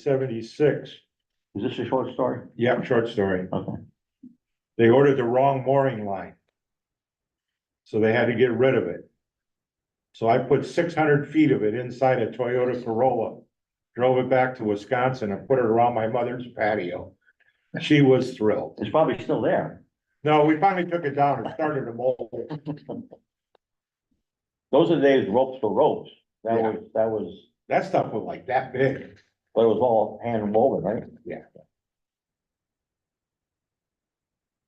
76. Is this a short story? Yep, short story. Okay. They ordered the wrong mooring line. So they had to get rid of it. So I put 600 feet of it inside a Toyota Corolla, drove it back to Wisconsin and put it around my mother's patio. She was thrilled. It's probably still there. No, we finally took it down and started to mold. Those are the days ropes to ropes. Yeah. That was, That stuff was like that big. but it was all hand woven, right? Yeah.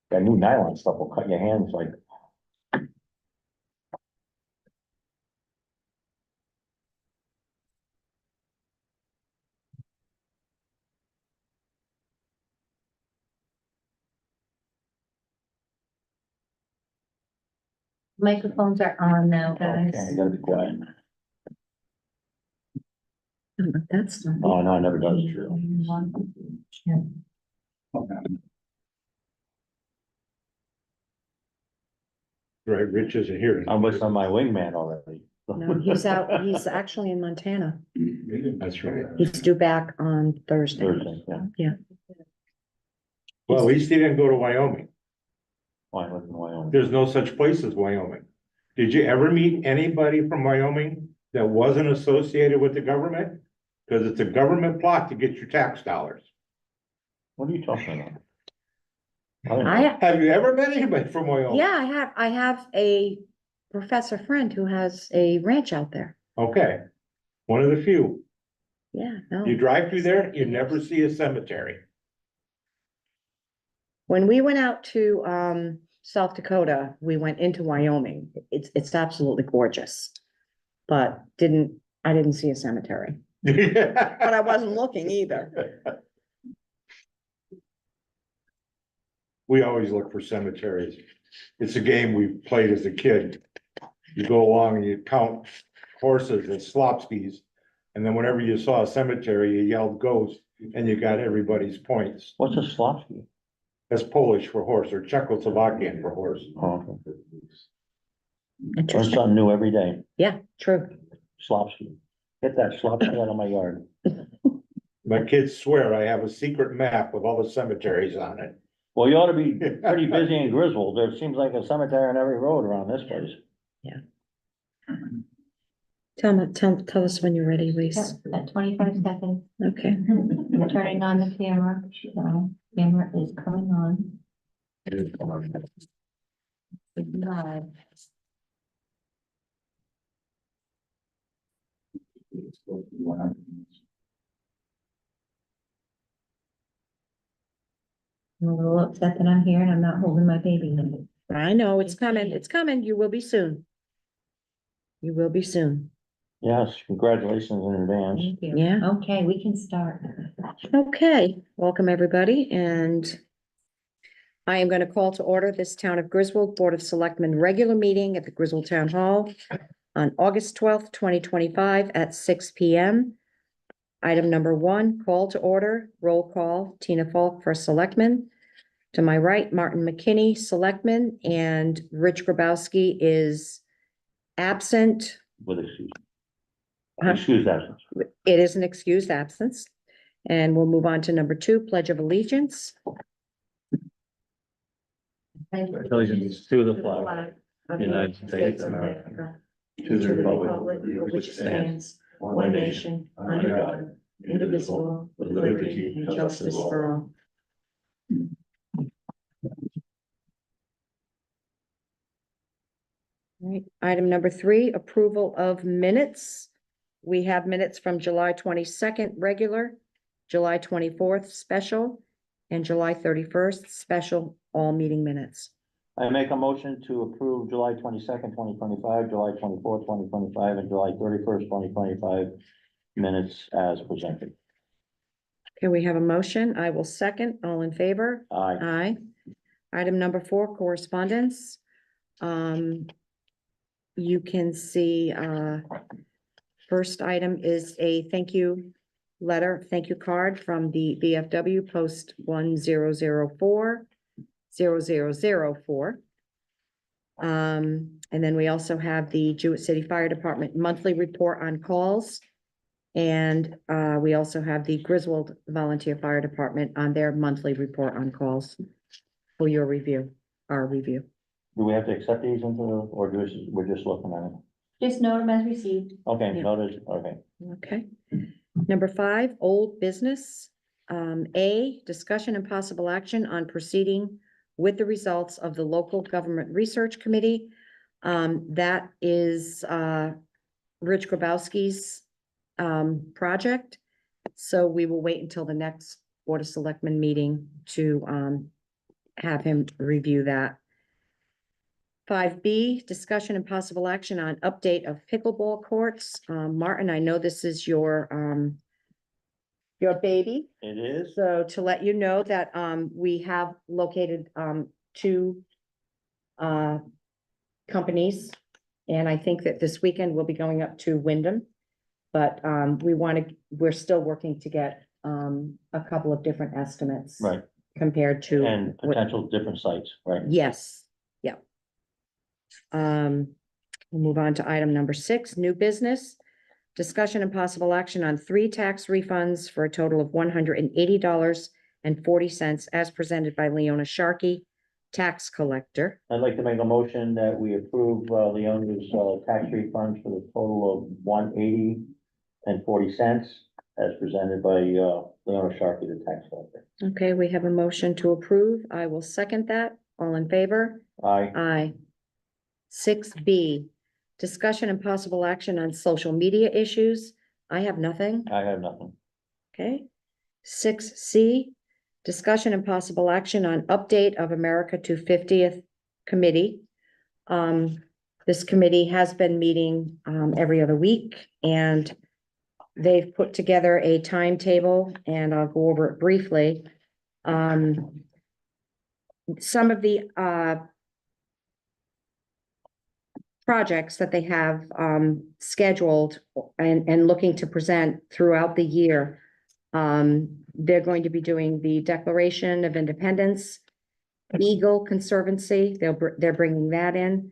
That new nylon stuff will cut your hands like. Microphones are on now, guys. Okay, I gotta be quiet. That's not. Oh, no, I never does. Yeah. Right, Rich isn't here. I'm with my wingman already. No, he's out, he's actually in Montana. That's right. He's due back on Thursday. Thursday, yeah. Well, at least he didn't go to Wyoming. Why, I live in Wyoming. There's no such place as Wyoming. Did you ever meet anybody from Wyoming that wasn't associated with the government? Because it's a government plot to get your tax dollars. What are you talking about? Have you ever met anybody from Wyoming? Yeah, I have a professor friend who has a ranch out there. Okay, one of the few. Yeah, no. You drive through there, you never see a cemetery. When we went out to South Dakota, we went into Wyoming. It's absolutely gorgeous. But I didn't see a cemetery, but I wasn't looking either. We always look for cemeteries. It's a game we played as a kid. You go along and you count horses and slop skis. And then whenever you saw a cemetery, you yelled ghost and you got everybody's points. What's a slopsky? That's Polish for horse or Czechoslovakian for horse. Oh, okay. Learn Interesting. something new every day. Yeah, true. Slopsky. Get that slopsky out of my yard. My kids swear I have a secret map with all the cemeteries on it. Well, you ought to be pretty busy in Griswold. There seems like a cemetery on every road around this place. Tell us when you're ready, Reese. At 25 seconds. Okay. I'm turning on the camera. Camera is coming on. Live. I'm a little upset that I'm here and I'm not holding my baby. I know, it's coming, it's coming. You will be soon. You will be soon. Yes, congratulations in advance. Thank you. Yeah. Okay, we can start. Okay, welcome everybody, and I am going to call to order this Town of Griswold Board of Selectmen regular meeting at the Griswold Town Hall on August 12th, 2025 at 6 p.m. Item number 1, call to order, roll call, Tina Falk for Selectman. To my right, Martin McKinney, Selectman, and Rich Grabowski is absent. With excuse. Huh? Excuse absence. It is an excused absence. And we'll move on to number 2, Pledge of Allegiance. Allegiance to the flag of the United States of America, to the republic for which it stands, one nation, under God, indivisible, with liberty and justice for all. Right. Item number 3, approval of minutes. We have minutes from July 22nd, regular, July 24th, special, and July 31st, special, all meeting minutes. I make a motion to approve July 22nd, 2025, July 24th, 2025, and July 31st, 2025 minutes as presented. Okay, we have a motion. I will second. All in favor? Aye. Aye. Item number 4, correspondence. You can see, first item is a thank you letter, thank you card from the VFW post 1004-0004. And then we also have the Jewett City Fire Department monthly report on calls. And we also have the Griswold Volunteer Fire Department on their monthly report on calls for your review, our review. Do we have to accept these into, or we're just looking at them? Just note them as received. Okay, Yeah. noted, okay. Okay. Number 5, old business. A, discussion and possible action on proceeding with the results of the local government research committee. That is Rich Grabowski's project. So we will wait until the next Board of Selectmen meeting to have him review that. 5B, discussion and possible action on update of pickleball courts. Martin, I know this is your baby. It is? So to let you know that we have located 2 companies. And I think that this weekend we'll be going up to Wyndham. But we're still working to get a couple of different estimates. Right, Compared to. and potential different sites, right? Yes, yeah. We'll move on to item number 6, new business. Discussion and possible action on 3 tax refunds for a total of $180.40 as presented by Leona Sharkey, tax collector. I'd like to make a motion that we approve Leona's tax refunds for the total of $180.40 as presented by Leona Sharkey, the tax collector. Okay, we have a motion to approve. I will second that. All in favor? Aye. Aye. 6B, discussion and possible action on social media issues. I have nothing. I have nothing. Okay. 6C, discussion and possible action on update of America 250th committee. This committee has been meeting every other week, and they've put together a timetable, and I'll go over it briefly. Some of the projects that they have scheduled and looking to present throughout the year. They're going to be doing the Declaration of Independence, Eagle Conservancy, they're bringing that in.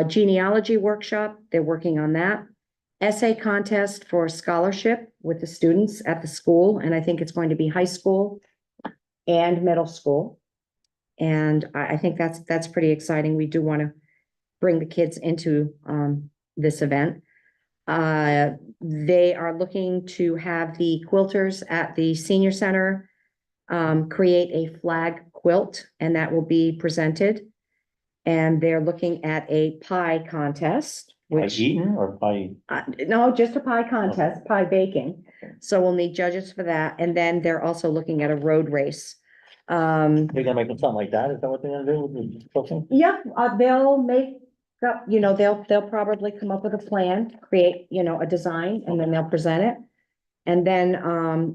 Genealogy workshop, they're working on that. Essay contest for scholarship with the students at the school, and I think it's going to be high school and middle school. And I think that's pretty exciting. We do want to bring the kids into this event. They are looking to have the quilters at the senior center create a flag quilt, and that will be presented. And they're looking at a pie contest, By which eating or by, no, just a pie contest, pie baking. So we'll need judges for that. And then they're also looking at a road race. they're gonna make something like that? Is that what they're gonna do with the cooking? Yeah, they'll make up, they'll probably come up with a plan, create, a design, and then they'll present it. And then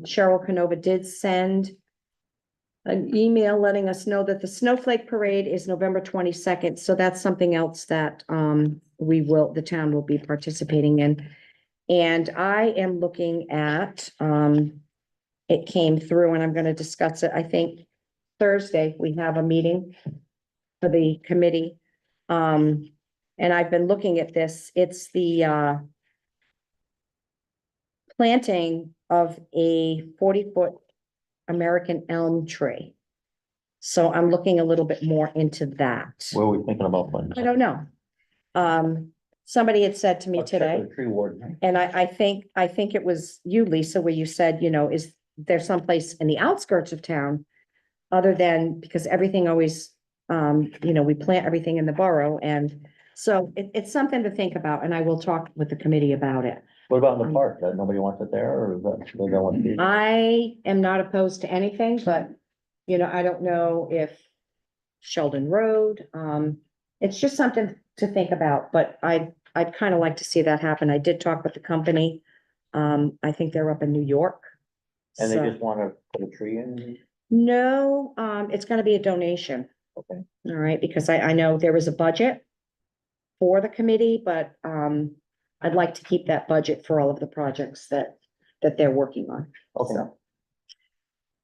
Cheryl Canova did send an email letting us know that the Snowflake Parade is November 22nd. So that's something else that the town will be participating in. And I am looking at, it came through, and I'm going to discuss it. I think Thursday, we have a meeting for the committee. And I've been looking at this. It's the planting of a 40-foot American elm tree. So I'm looking a little bit more into that. Where are we thinking about putting? I don't know. Somebody had said to me today, Tree warden. and I think it was you, Lisa, where you said, is there someplace in the outskirts of town other than, because everything always, we plant everything in the borough, and so it's something to think about, and I will talk with the committee about it. What about in the park? Nobody wants it there, or is that, they don't want to? I am not opposed to anything, but, I don't know if Sheldon Road, it's just something to think about, but I'd kind of like to see that happen. I did talk with the company. I think they're up in New York. And they So- just wanna put a tree in? No, it's gonna be a donation. Okay. All right, because I know there was a budget for the committee, but, I'd like to keep that budget for all of the projects that they're working on. Okay. So.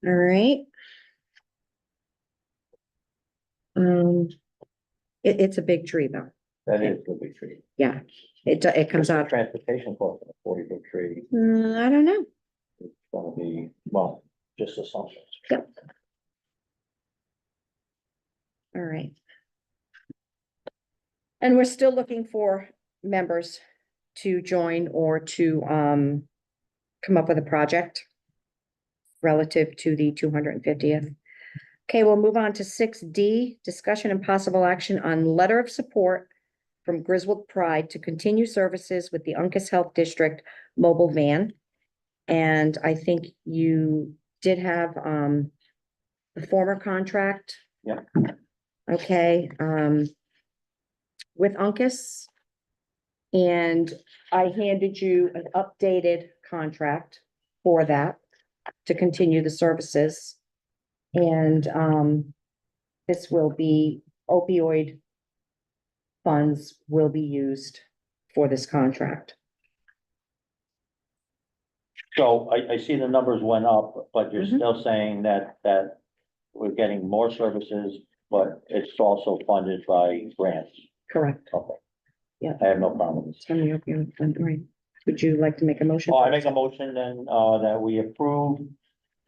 All right. It's a big tree though. That is a big tree. Yeah, it comes What's the out, transportation cost of a 40-foot tree? I don't know. It's gonna be, well, just assumptions. Yep. All right. And we're still looking for members to join or to come up with a project relative to the 250th. Okay, we'll move on to 6D, discussion and possible action on letter of support from Griswold Pride to continue services with the Uncas Health District mobile van. And I think you did have the former contract. Yeah. Okay, with Uncas. And I handed you an updated contract for that to continue the services. And this will be opioid funds will be used for this contract. So I see the numbers went up, but you're Mhm. still saying that we're getting more services, but it's also funded by grants. Correct. Okay. Yeah. I have no problem with this. Tell me, okay, right. Would you like to make a motion? Oh, I make a motion then, that we approve,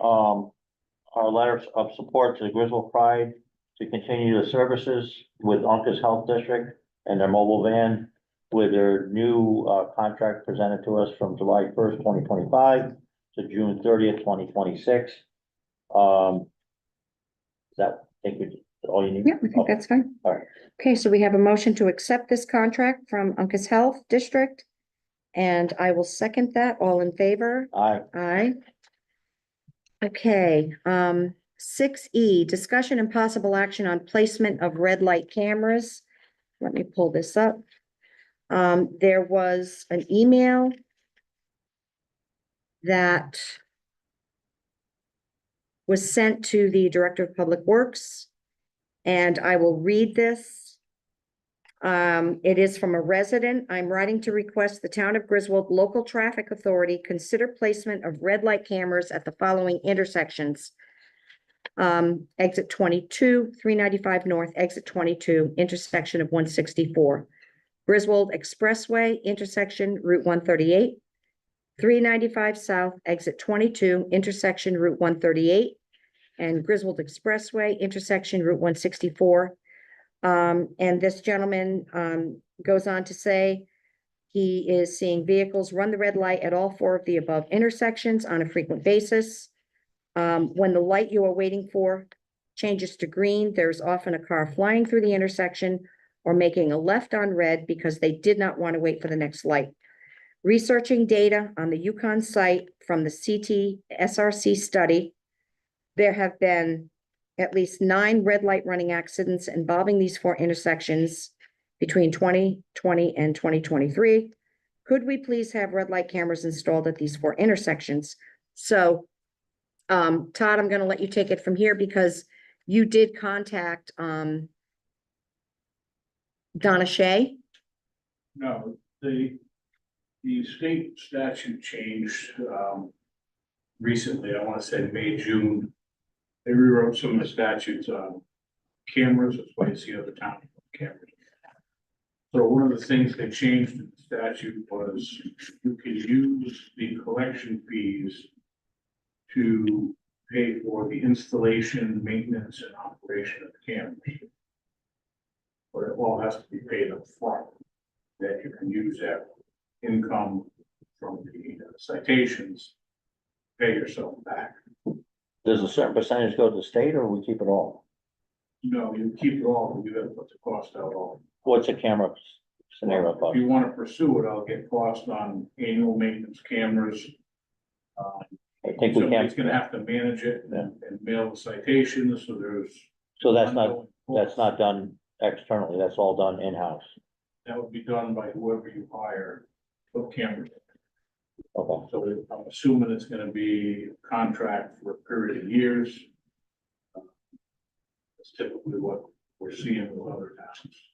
our letters of support to the Griswold Pride to continue the services with Uncas Health District and their mobile van with their new, contract presented to us from July 1st, 2025 to June 30th, 2026. Is that, I think we, all you need? Yeah, I think Okay. that's fine. All right. Okay, so we have a motion to accept this contract from Uncas Health District. And I will second that. All in favor? Aye. Aye. Okay, 6E, discussion and possible action on placement of red light cameras. Let me pull this up. There was an email that was sent to the Director of Public Works, and I will read this. It is from a resident. I'm writing to request the Town of Griswold Local Traffic Authority consider placement of red light cameras at the following intersections. Exit 22, 395 North, exit 22, intersection of 164. Griswold Expressway, intersection Route 138. 395 South, exit 22, intersection Route 138. And Griswold Expressway, intersection Route 164. And this gentleman goes on to say he is seeing vehicles run the red light at all four of the above intersections on a frequent basis. When the light you are waiting for changes to green, there's often a car flying through the intersection or making a left on red because they did not want to wait for the next light. Researching data on the Yukon site from the CT-SRC study, there have been at least 9 red light running accidents involving these 4 intersections between 2020 and 2023. Could we please have red light cameras installed at these 4 intersections? So, Todd, I'm going to let you take it from here because you did contact, Donna Shea. No, the state statute changed, recently, I want to say May, June. They rewrote some of the statutes on cameras, that's why you see other towns with cameras. So one of the things they changed in the statute was you can use the collection fees to pay for the installation, maintenance, and operation of the cameras. But it all has to be paid up front. That you can use that income from the citations, pay yourself back. Does a certain percentage go to the state or we keep it all? No, you keep it all, but you gotta put the cost out all. What's a camera scenario If cost? you wanna pursue it, I'll get cost on annual maintenance cameras. I think we Somebody's can, gonna have to manage it Yeah. and mail the citations, so there's. so that's ongoing not costs. done externally, that's all done in-house. That would be done by whoever you hire, put cameras. Okay, So I'm assuming it's gonna be a contract for a period of years. That's typically what we're seeing with other towns.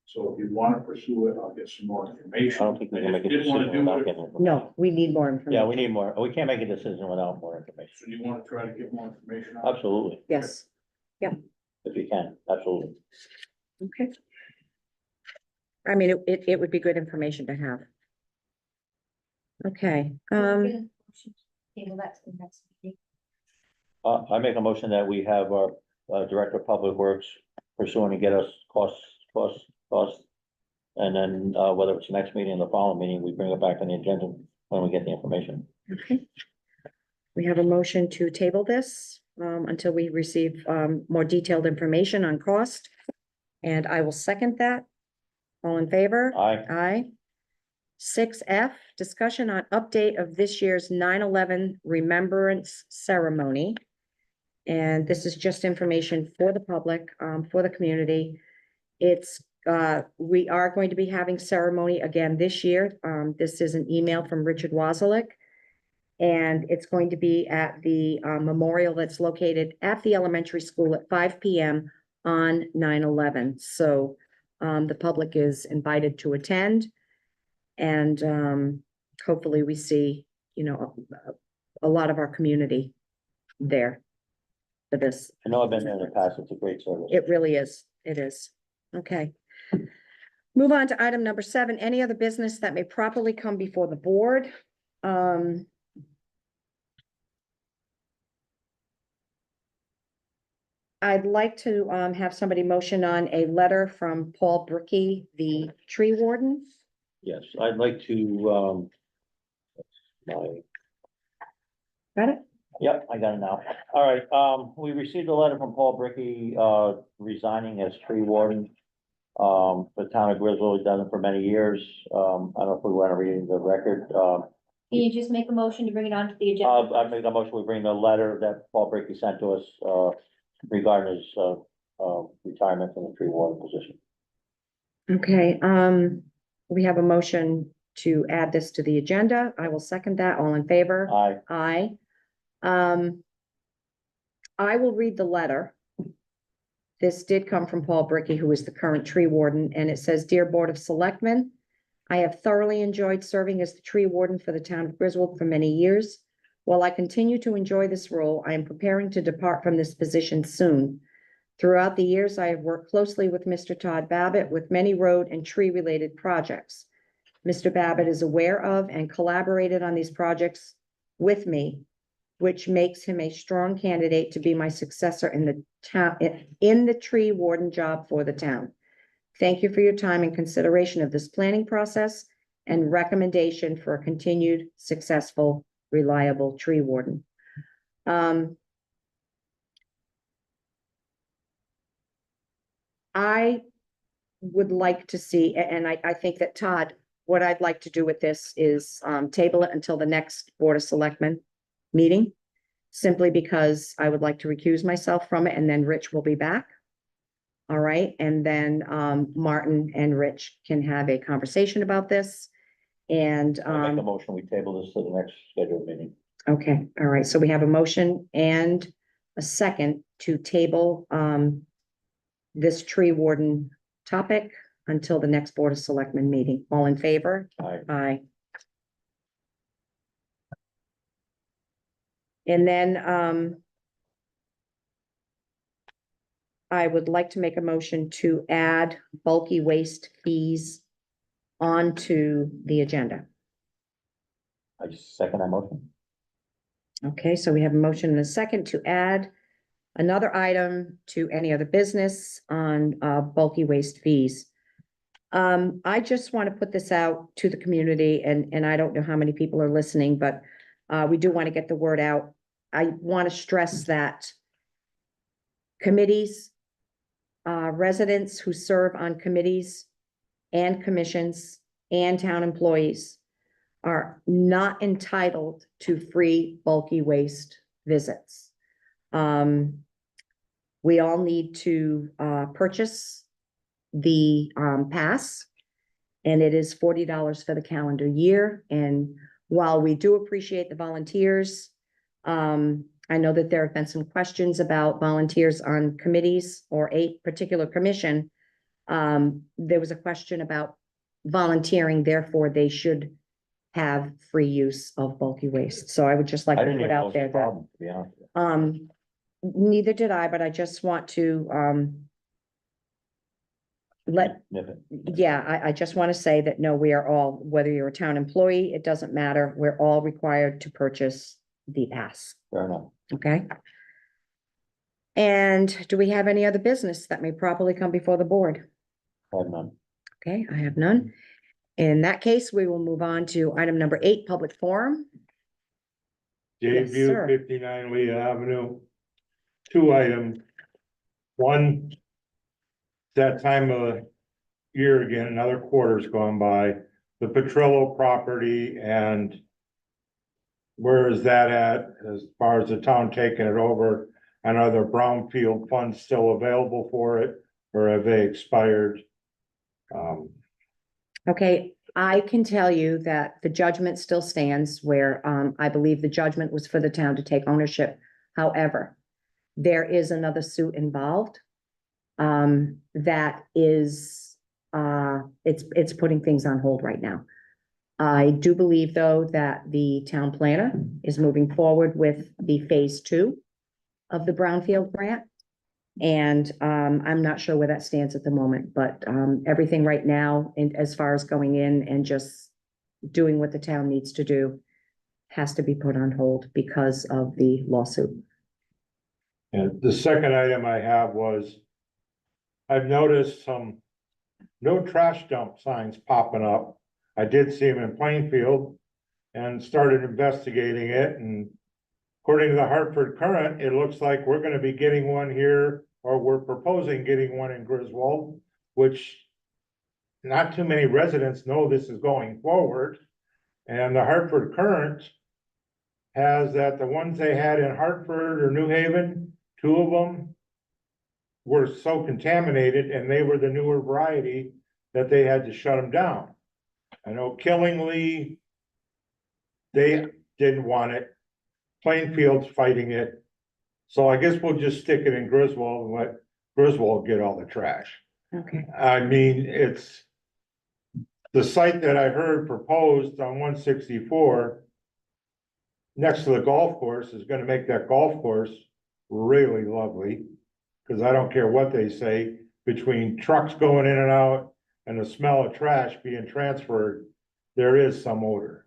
So if you wanna pursue it, I'll get some more I information. don't think we can make a If you didn't wanna decision do without it, getting. No, we need more information. Yeah, we need more, we can't make a decision without more information. So you wanna try to get more information on it? Absolutely, Yes, if you can, absolutely. okay. I mean, it would be good information to have. Okay, Table that to the next meeting. I make a motion that we have our, Director of Public Works pursuing to get us costs. And then, whether it's the next meeting or the following meeting, we bring it back on the agenda when we get the information. okay. We have a motion to table this, until we receive, more detailed information on cost. And I will second that. All in favor? Aye. Aye. 6F, discussion on update of this year's 9/11 Remembrance Ceremony. And this is just information for the public, for the community. It's, we are going to be having ceremony again this year. This is an email from Richard Wazelik. And it's going to be at the memorial that's located at the elementary school at 5 p.m. on 9/11. So the public is invited to attend. And hopefully we see, a lot of our community there for this. I know I've been there in the past. It's a great service. It really is. It is. Okay. Move on to item number 7, any other business that may properly come before the board. I'd like to have somebody motion on a letter from Paul Bricky, the tree warden. Yes, I'd like to, my Got it? Yep, I got it now. All right, we received a letter from Paul Bricky, resigning as tree warden. For the town of Griswold, he's done it for many years. I don't know if we want to read the record. Can you just make a motion to bring it onto the agenda? I make a motion, we bring the letter that Paul Bricky sent to us, regarding his, retirement from the tree warden position. Okay, we have a motion to add this to the agenda. I will second that. All in favor? Aye. Aye. I will read the letter. This did come from Paul Bricky, who is the current tree warden, and it says, "Dear Board of Selectmen, I have thoroughly enjoyed serving as the tree warden for the town of Griswold for many years. While I continue to enjoy this role, I am preparing to depart from this position soon. Throughout the years, I have worked closely with Mr. Todd Babbitt with many road and tree-related projects. Mr. Babbitt is aware of and collaborated on these projects with me, which makes him a strong candidate to be my successor in the town, in the tree warden job for the town. Thank you for your time and consideration of this planning process and recommendation for a continued successful, reliable tree warden." I would like to see, and I think that Todd, what I'd like to do with this is table it until the next Board of Selectmen meeting, simply because I would like to recuse myself from it, and then Rich will be back. All right, and then Martin and Rich can have a conversation about this. And I make a motion, we table this to the next scheduled meeting. okay, all right, so we have a motion and a second to table this tree warden topic until the next Board of Selectmen meeting. All in favor? Aye. Aye. And then I would like to make a motion to add bulky waste fees onto the agenda. I second that motion. Okay, so we have a motion and a second to add another item to any other business on bulky waste fees. I just want to put this out to the community, and I don't know how many people are listening, but we do want to get the word out. I want to stress that committees, residents who serve on committees and commissions and town employees are not entitled to free bulky waste visits. We all need to purchase the pass, and it is $40 for the calendar year. And while we do appreciate the volunteers, I know that there have been some questions about volunteers on committees or a particular commission. There was a question about volunteering, therefore they should have free use of bulky waste. So I would just like I to didn't put even know out it there was a that, problem, to be honest with you. neither did I, but I just want to let, Nip it. yeah, I just want to say that, no, we are all, whether you're a town employee, it doesn't matter. We're all required to purchase the pass, Fair enough. okay? And do we have any other business that may properly come before the board? Have none. Okay, I have none. In that case, we will move on to item number 8, public forum. Yes, View sir. 59 Lee Avenue. 2 items. One, that time of year again, another quarter's gone by, the Petrillo property, and where is that at as far as the town taking it over? And are there brownfield funds still available for it, or have they expired? Okay, I can tell you that the judgment still stands where I believe the judgment was for the town to take ownership. However, there is another suit involved. That is, it's putting things on hold right now. I do believe, though, that the town planner is moving forward with the phase 2 of the brownfield grant. And I'm not sure where that stands at the moment, but everything right now, and as far as going in and just doing what the town needs to do, has to be put on hold because of the lawsuit. And the second item I have was, I've noticed some no trash dump signs popping up. I did see them in Plainfield and started investigating it, and according to the Hartford Current, it looks like we're gonna be getting one here, or we're proposing getting one in Griswold, which not too many residents know this is going forward. And the Hartford Current has that the ones they had in Hartford or New Haven, 2 of them were so contaminated, and they were the newer variety, that they had to shut them down. I know Killingly, they didn't want it. Plainfield's fighting it. So I guess we'll just stick it in Griswold and let Griswold get all the trash. Okay. I mean, it's the site that I heard proposed on 164 next to the golf course is gonna make that golf course really lovely. Cause I don't care what they say, between trucks going in and out and the smell of trash being transferred, there is some odor.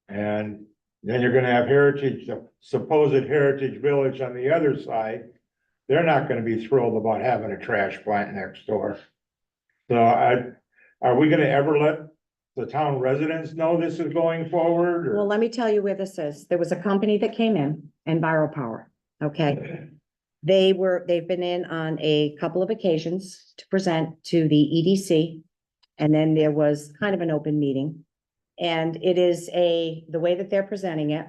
And then you're gonna have Heritage, the supposed Heritage Village on the other side. They're not gonna be thrilled about having a trash plant next door. So are we gonna ever let the town residents know this is going forward, Well, or? let me tell you where this is. There was a company that came in, EnviroPower, okay? They've been in on a couple of occasions to present to the EDC. And then there was kind of an open meeting. And it is the way that they're presenting it,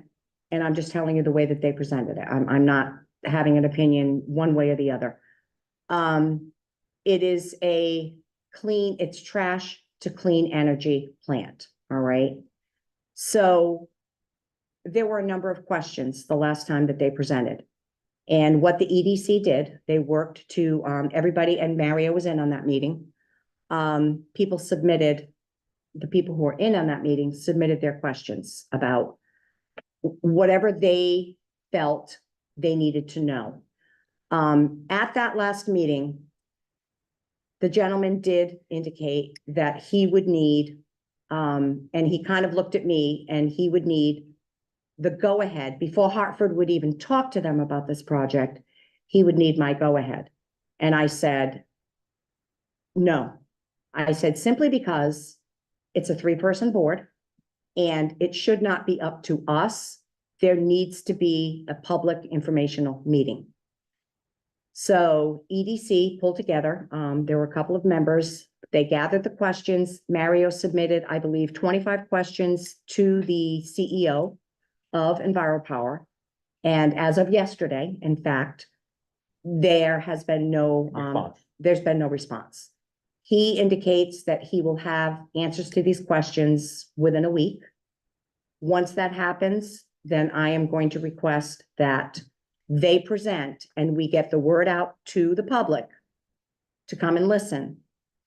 and I'm just telling you the way that they presented it. I'm not having an opinion one way or the other. It is it's trash to clean energy plant, all right? So there were a number of questions the last time that they presented. And what the EDC did, they worked to, everybody, and Mario was in on that meeting. The people who were in on that meeting submitted their questions about whatever they felt they needed to know. At that last meeting, the gentleman did indicate that he would need, and he kind of looked at me, and he would need the go-ahead before Hartford would even talk to them about this project. He would need my go-ahead. And I said, no. I said, simply because it's a 3-person board and it should not be up to us. There needs to be a public informational meeting. So EDC pulled together, there were a couple of members, they gathered the questions. Mario submitted, I believe, 25 questions to the CEO of EnviroPower. And as of yesterday, in fact, there has been there's been no response. He indicates that he will have answers to these questions within a week. Once that happens, then I am going to request that they present and we get the word out to the public to come and listen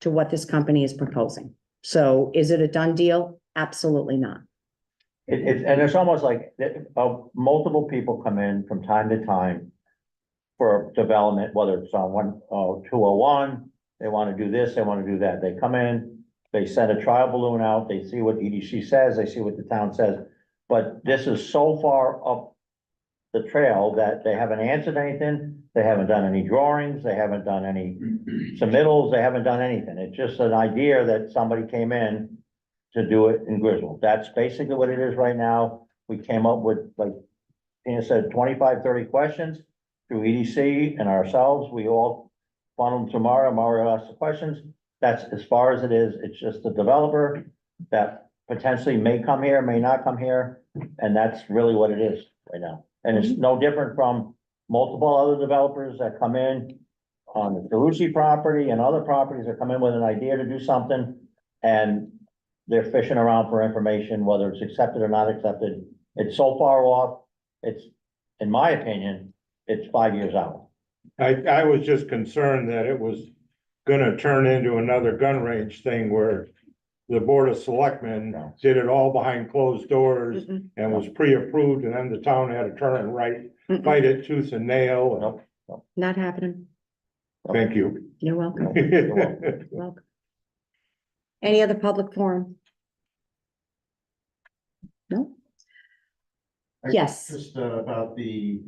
to what this company is proposing. So is it a done deal? Absolutely not. And it's almost like multiple people come in from time to time for development, whether it's on 201 they wanna do this, they wanna do that. They come in, they send a trial balloon out, they see what EDC says, they see what the town says. But this is so far up the trail that they haven't answered anything, they haven't done any drawings, they haven't done any submittals, they haven't done anything. It's just an idea that somebody came in to do it in Griswold. That's basically what it is right now. We came up with, like Tina said, 25, 30 questions through EDC and ourselves. We all funnel them to Mario asks the questions. That's as far as it is. It's just a developer that potentially may come here, may not come here. And that's really what it is right now. And it's no different from multiple other developers that come in on the Carusi property and other properties that come in with an idea to do something. And they're fishing around for information, whether it's accepted or not accepted. It's so far off. It's, in my opinion, it's 5 years out. I was just concerned that it was gonna turn into another gun range thing where the Board of Selectmen No. did it all behind closed doors Mm-mm, and was pre-approved, and then the town had to turn and right, mm-mm, fight it tooth and nail. Nope. not happening. Thank you. You're welcome. welcome. Welcome. Any other public forum? No? Yes. Just about the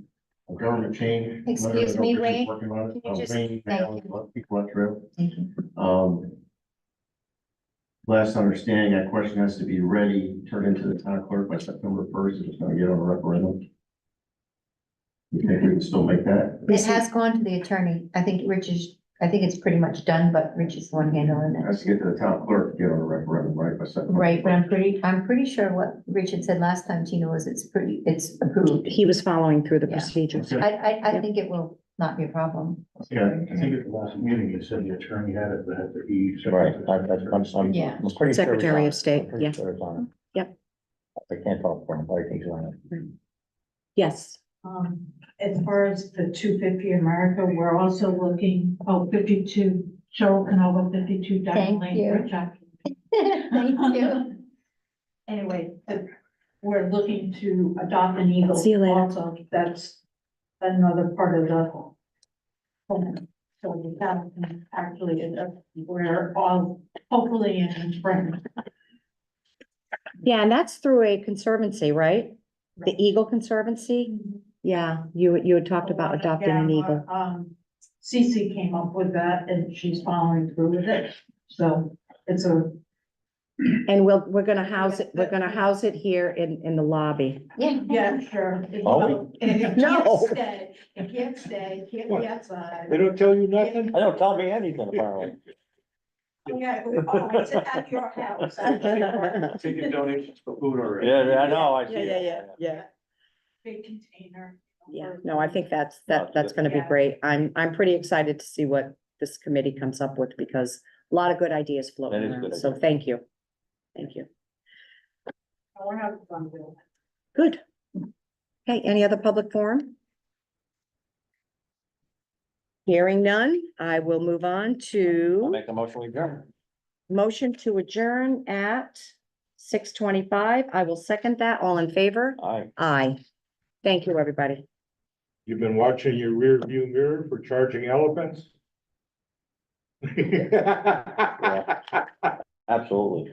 government change. Excuse me, Ray? Working on it. Can you just- Ray, thank Alan, you. people went through. Thank you. Last understanding, that question has to be ready, turned into the town clerk by September 1st, if it's gonna get on a referendum. You think we can still make that? It has gone to the attorney. I think I think it's pretty much done, but Rich is the one handling It has it. to get to the town clerk to get on a referendum, right, by September? Right, but I'm pretty sure what Richard said last time, Tina, was it's approved. He was following through the Yeah. procedures. I think it will not be a problem. Yeah. I think at the last meeting, you said the attorney had it, but he. Right, I'm Yeah. pretty sure. it's Secretary on of it. State, I'm pretty yeah. sure it's on it. Yep. I can't talk for him, but I think he's on it. Yes, As far as the 250 America, we're also looking, 52, Cheryl Canova, 52 Diamond Thank Lane, you. Bridgehampton. Thank you. Anyway, we're looking to adopt an eagle. See you later. Also, that's another part of the plan. So the town can actually, we're all hopefully in spring. yeah, and that's through a conservancy, right? The Eagle Conservancy? Yeah, you had talked about adopting an Yeah, eagle. Cece came up with that and she's following through with it. So it's a, And we're gonna house it here in the lobby. Yeah. yeah, sure. Oh. It No. can't stay, it can't stay, it can't be outside. They don't tell you nothing? I don't tell me anything apparently. Yeah, it's at your house. Taking donations for food already. Yeah, I know, I see. Yeah. Big container. Yeah, no, I think that's gonna be Yeah. great. I'm pretty excited to see what this committee comes up with because a lot of good ideas floating That is around. good So idea. thank you. Thank you. We're having fun doing it. Good. Okay, any other public forum? Hearing none, I will move on I'll to make a motion we adjourn. motion to adjourn at 6:25. I will second that. All in favor? Aye. Aye. Thank you, everybody. You've been watching your rear view mirror for charging elephants? Absolutely.